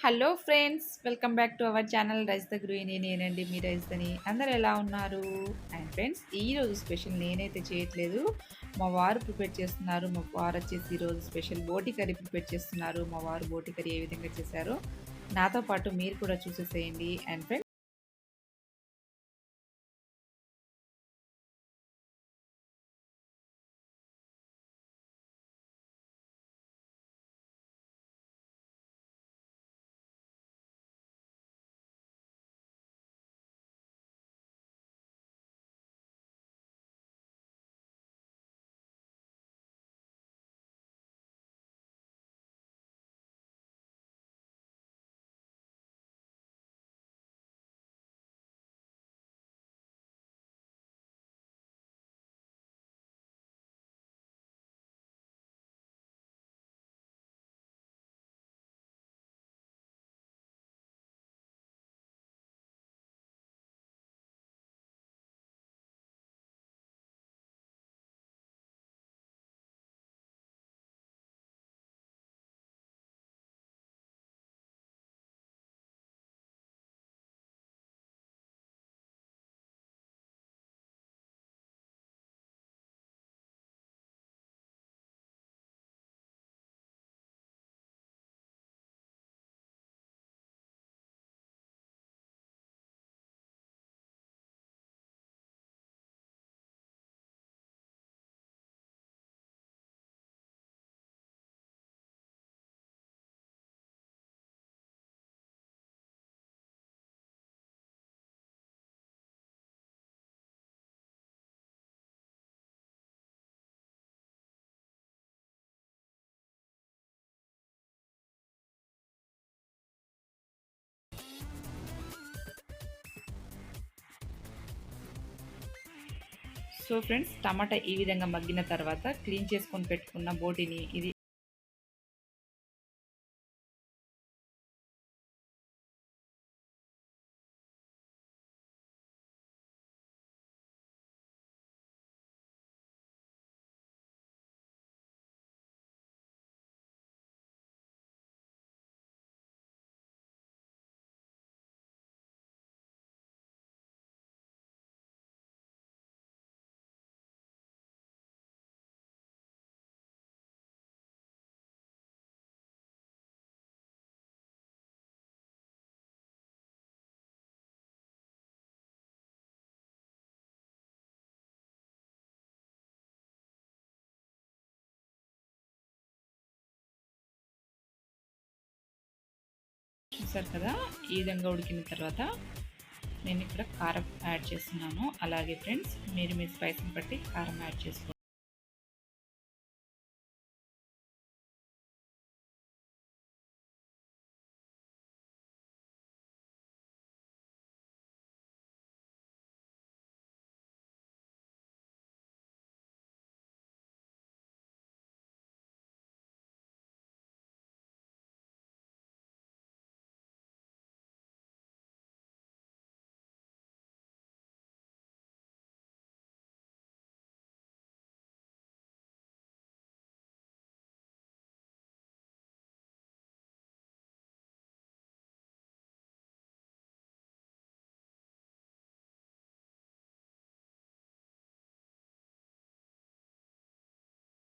Hello friends, welcome back to our channel rice the గృహిణి. నేనండి మీ రైస్‌దని. అందరూ ఎలా ఉన్నారు? అండ్ ఫ్రెండ్స్, ఈరోజు స్పెషల్ నేనైతే చేయట్లేదు. మా వారు ప్రిపేర్ చేస్తున్నారు. మా వారొచ్చేసి ఈరోజు స్పెషల్ బోటి కర్రీ ప్రిపేర్ చేస్తున్నారు. మా వారు బోటి కర్రీ ఏ విధంగా చేశారో నాతో పాటు మీరు కూడా చూసేసేయండి. అండ్ ఫ్రెండ్స్, టమాటా ఈ విధంగా మగ్గిన తర్వాత క్లీన్ చేసుకొని పెట్టుకున్న బోటిని ఇది చూసారు కదా. ఈ విధంగా ఉడికిన తర్వాత నేను ఇక్కడ కారం యాడ్ చేస్తున్నాను. అలాగే ఫ్రెండ్స్, మీరు మీ స్పైస్ని బట్టి కారం యాడ్ చేసుకోండి.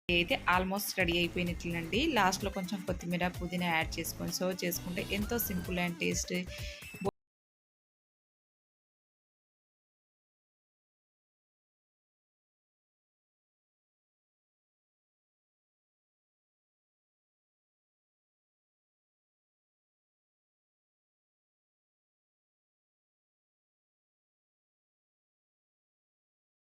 అయితే ఆల్మోస్ట్ రెడీ అయిపోయినట్లేనండి. లాస్ట్‌లో కొంచెం కొత్తిమీర, పుదీనా యాడ్ చేసుకొని సర్వ్ చేసుకుంటే ఎంతో సింపుల్ అండ్ టేస్ట్